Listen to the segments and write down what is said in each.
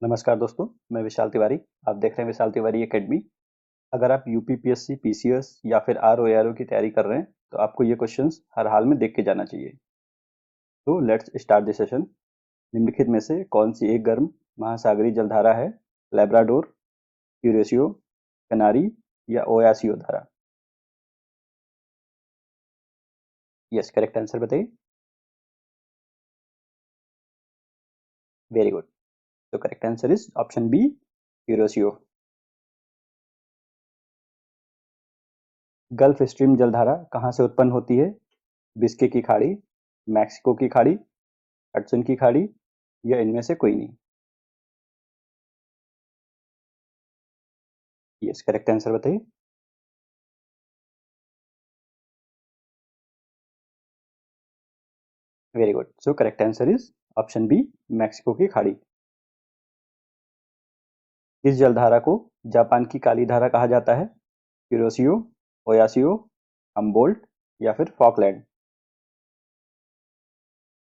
नमस्कार दोस्तों, मैं विशाल तिवारी। आप देख रहे हैं विशाल तिवारी एकेडमी। अगर आप यूपीपीएससी, पीसीएस या फिर आरओ की तैयारी कर रहे हैं तो आपको ये क्वेश्चंस हर हाल में देख के जाना चाहिए। तो लेट्स स्टार्ट द सेशन। निम्नलिखित में से कौन सी एक गर्म महासागरीय जलधारा है? लैब्राडोर, क्यूरेसियो, कनारी या ओयासियो धारा? यस, करेक्ट आंसर बताइए। Very good. तो correct answer is option B, Kuroshio. Gulf Stream जलधारा कहाँ से उत्पन्न होती है? बिस्के की खाड़ी, मैक्सिको की खाड़ी, हडसन की खाड़ी या इनमें से कोई नहीं? यस, करेक्ट आंसर बताइए। Very good. So correct answer is option B, Mexico की खाड़ी। इस जलधारा को जापान की काली धारा कहा जाता है? क्यूरोसियो, ओयासियो, हम्बोल्ट या फिर फॉकलैंड?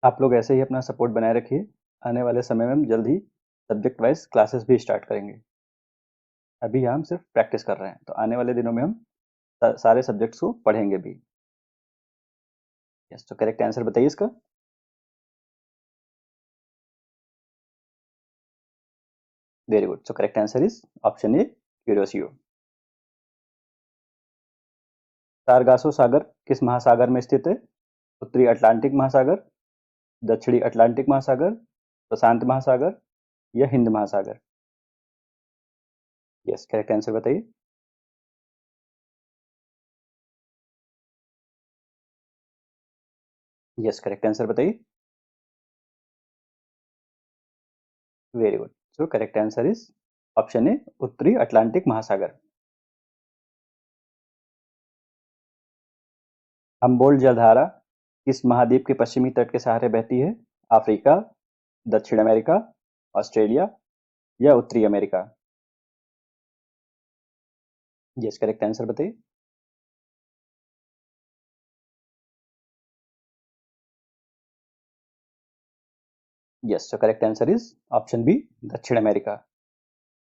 आप लोग ऐसे ही अपना सपोर्ट बनाए रखिए। आने वाले समय में हम जल्द ही सब्जेक्ट वाइज क्लासेस भी स्टार्ट करेंगे। अभी हम सिर्फ प्रैक्टिस कर रहे हैं, तो आने वाले दिनों में हम सारे सब्जेक्ट्स को पढ़ेंगे भी। यस, तो करेक्ट आंसर बताइए इसका। Very good. So correct answer is option A, Kuroshio. Sargasso सागर किस महासागर में स्थित है? उत्तरी अटलांटिक महासागर, दक्षिणी अटलांटिक महासागर, प्रशांत महासागर या हिंद महासागर? यस, करेक्ट आंसर बताइए। यस, करेक्ट आंसर बताइए। Very good. So correct answer is option ए, उत्तरी अटलांटिक महासागर। हम्बोल्ट जलधारा किस महाद्वीप के पश्चिमी तट के सहारे बहती है? अफ्रीका, दक्षिण अमेरिका, ऑस्ट्रेलिया या उत्तरी अमेरिका? यस, करेक्ट आंसर बताइए। Yes, so correct answer is option B, दक्षिण अमेरिका।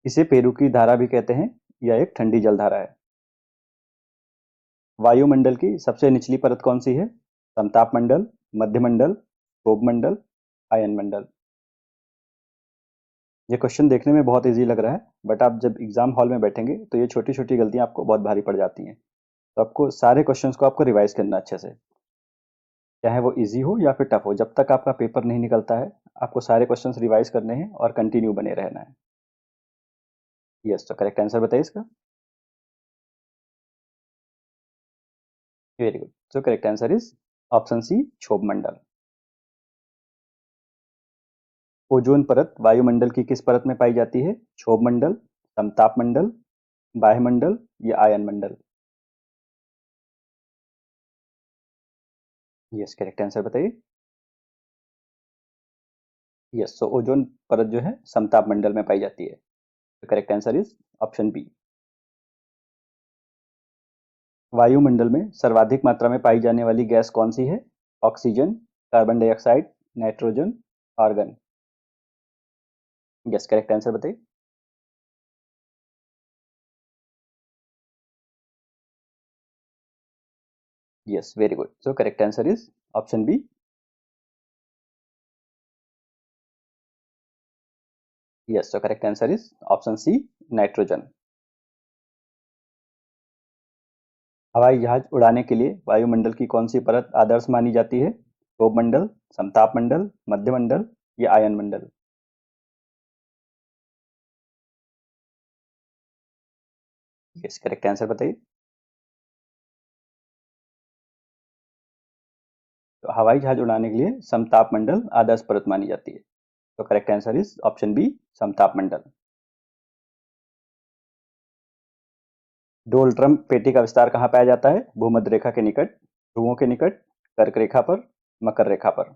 इसे पेरू की धारा भी कहते हैं। यह एक ठंडी जलधारा है। वायुमंडल की सबसे निचली परत कौन सी है? समताप मंडल, मध्यमंडल, क्षोभ मंडल, आयन मंडल? ये क्वेश्चन देखने में बहुत इजी लग रहा है, बट आप जब एग्जाम हॉल में बैठेंगे तो ये छोटी छोटी गलतियां आपको बहुत भारी पड़ जाती हैं। तो आपको सारे क्वेश्चंस को आपको रिवाइज करना अच्छे से, चाहे वो इजी हो या फिर टफ हो। जब तक आपका पेपर नहीं निकलता है, आपको सारे क्वेश्चंस रिवाइज करने हैं और कंटिन्यू बने रहना है। यस, तो करेक्ट आंसर बताइए इसका। Very good. So correct answer is option C, क्षोभ मंडल। ओजोन परत वायुमंडल की किस परत में पाई जाती है? क्षोभ मंडल, समताप मंडल, बाह्यमंडल या आयन मंडल? यस, करेक्ट आंसर बताइए। यस, सो ओजोन परत जो है समताप मंडल में पाई जाती है। तो correct answer is option B. वायुमंडल में सर्वाधिक मात्रा में पाई जाने वाली गैस कौन सी है? Oxygen, carbon dioxide, nitrogen, argon? Yes, correct answer बताइए। Yes, very good. So correct answer is option B. Yes, so correct answer is option C, nitrogen. हवाई जहाज उड़ाने के लिए वायुमंडल की कौन सी परत आदर्श मानी जाती है? क्षोभ मंडल, समताप मंडल, मध्यमंडल या आयन मंडल? यस, करेक्ट आंसर बताइए। तो हवाई जहाज उड़ाने के लिए समताप मंडल आदर्श परत मानी जाती है। तो correct answer is option B, समताप मंडल। डोलड्रम पेटी का विस्तार कहाँ पाया जाता है? भूमध्य रेखा के निकट, ध्रुवों के निकट, कर्क रेखा पर, मकर रेखा पर?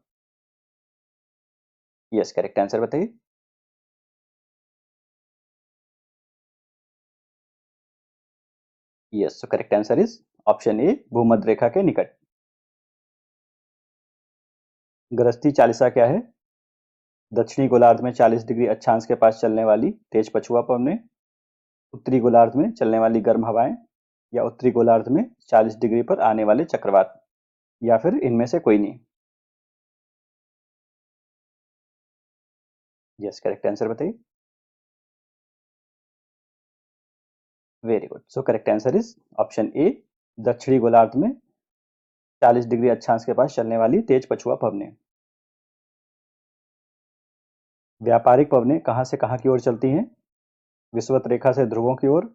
यस, करेक्ट आंसर बताइए। यस, तो करेक्ट आंसर इज ऑप्शन ए, भूमध्य रेखा के निकट। गृहस्थी चालिसा क्या है? दक्षिणी गोलार्ध में 40 डिग्री अक्षांश के पास चलने वाली तेज पछुआ पवनें, उत्तरी गोलार्ध में चलने वाली गर्म हवाएं, या उत्तरी गोलार्ध में 40 डिग्री पर आने वाले चक्रवात, या फिर इनमें से कोई नहीं। यस, करेक्ट आंसर बताइए। Very good. So correct answer is option ए, दक्षिणी गोलार्ध में 40 डिग्री अक्षांश के पास चलने वाली तेज पछुआ पवनें। व्यापारिक पवनें कहां से कहां की ओर चलती हैं? विषुवत रेखा से ध्रुवों की ओर,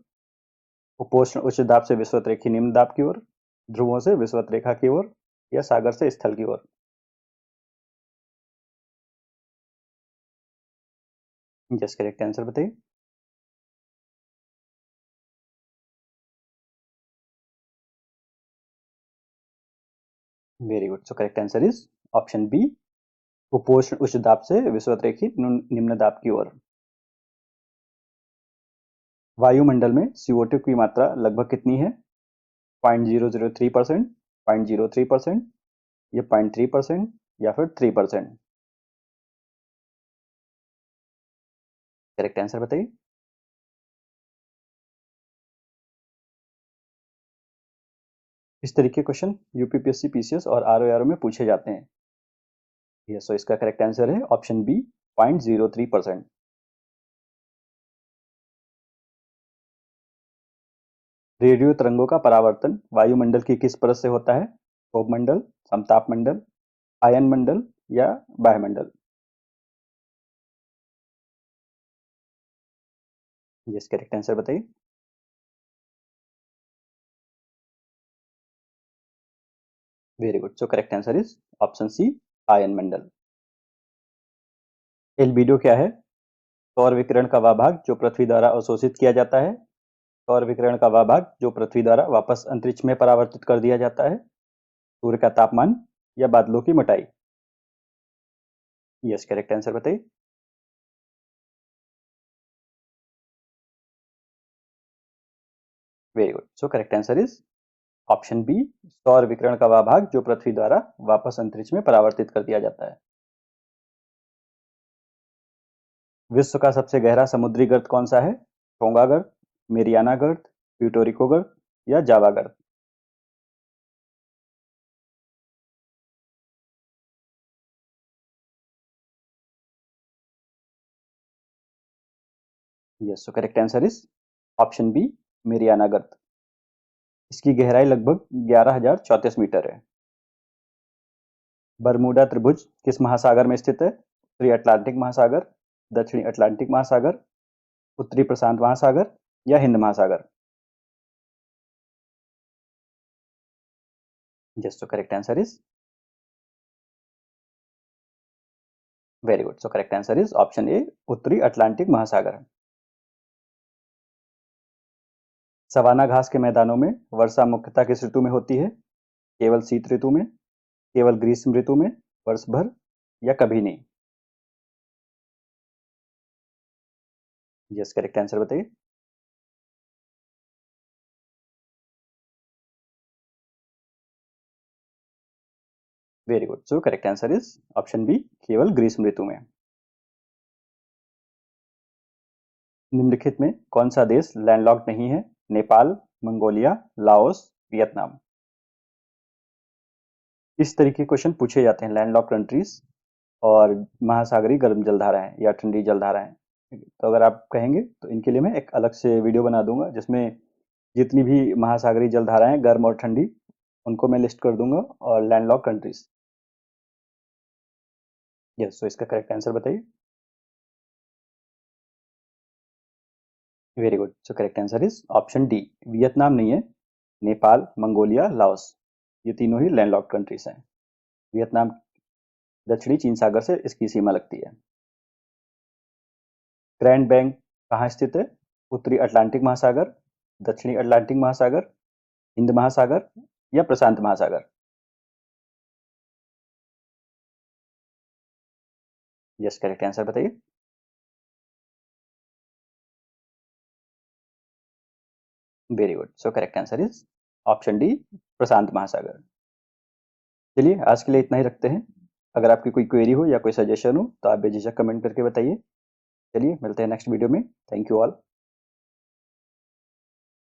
उपोष्ण उच्च दाब से विषुवत रेखी निम्न दाब की ओर, ध्रुवों से विषुवत रेखा की ओर, या सागर से स्थल की ओर। यस, करेक्ट आंसर बताइए। Very good. So correct answer is option B, उपोष्ण उच्च दाब से विषुवत रेखी निम्न दाब की ओर। वायुमंडल में CO2 की मात्रा लगभग कितनी है? 0.003%, 0.03%, या 0.3%, या फिर 3%। करेक्ट आंसर बताइए। इस तरीके के क्वेश्चन यूपीपीएससी, पीसीएस और आरओआरओ में पूछे जाते हैं। यस, सो इसका करेक्ट आंसर है ऑप्शन बी, 0.03%। रेडियो तरंगों का परावर्तन वायुमंडल की किस परत से होता है? क्षोभ मंडल, समताप मंडल, आयन मंडल, या वायुमंडल। यस, करेक्ट आंसर बताइए। Very good. So correct answer is option C, आयन मंडल। एल्बिडो क्या है? सौर विकिरण का वह भाग जो पृथ्वी द्वारा अवशोषित किया जाता है, सौर विकिरण का वह भाग जो पृथ्वी द्वारा वापस अंतरिक्ष में परावर्तित कर दिया जाता है, सूर्य का तापमान, या बादलों की मोटाई। यस, करेक्ट आंसर बताइए। Very good. So correct answer is option B, सौर विकिरण का वह भाग जो पृथ्वी द्वारा वापस अंतरिक्ष में परावर्तित कर दिया जाता है। विश्व का सबसे गहरा समुद्री गर्त कौन सा है? टोंगा गर्त, मेरियाना गर्त, प्यूटोरिको गर्त, या जावा गर्त। Yes, so correct answer is option B, Mariana गर्त। इसकी गहराई लगभग 11,034 मीटर है। बरमूडा त्रिभुज किस महासागर में स्थित है? उत्तरी अटलांटिक महासागर, दक्षिणी अटलांटिक महासागर, उत्तरी प्रशांत महासागर, या हिंद महासागर। Yes, so correct answer is very good. So correct answer is option ए, उत्तरी अटलांटिक महासागर। सवाना घास के मैदानों में वर्षा मुख्यतः किस ऋतु में होती है? केवल शीत ऋतु में, केवल ग्रीष्म ऋतु में, वर्ष भर, या कभी नहीं। यस, करेक्ट आंसर बताइए। Very good. So correct answer is option B, केवल ग्रीष्म ऋतु में। निम्नलिखित में कौन सा देश लैंडलॉक्ड नहीं है? Nepal, Mongolia, Laos, Vietnam. इस तरीके के क्वेश्चन पूछे जाते हैं लैंडलॉक्ड कंट्रीज और महासागरीय गर्म जलधाराएं या ठंडी जलधाराएं। तो अगर आप कहेंगे तो इनके लिए मैं एक अलग से वीडियो बना दूंगा जिसमें जितनी भी महासागरीय जलधाराएं गर्म और ठंडी उनको मैं लिस्ट कर दूंगा, और लैंडलॉक्ड कंट्रीज। यस, सो इसका करेक्ट आंसर बताइए। Very good. So correct answer is option D, Vietnam नहीं है, नेपाल, मंगोलिया, लाओस, ये तीनों ही लैंडलॉक्ड कंट्रीज हैं। वियतनाम दक्षिणी चीन सागर से इसकी सीमा लगती है। ग्रैंड बैंक कहाँ स्थित है? उत्तरी अटलांटिक महासागर, दक्षिणी अटलांटिक महासागर, हिंद महासागर, या प्रशांत महासागर। यस, करेक्ट आंसर बताइए। Very good. So correct answer is option D, प्रशांत महासागर। चलिए आज के लिए इतना ही रखते हैं। अगर आपकी कोई क्वेरी हो या कोई सजेशन हो तो आप बेझिझक कमेंट करके बताइए। चलिए मिलते हैं नेक्स्ट वीडियो में। Thank you all.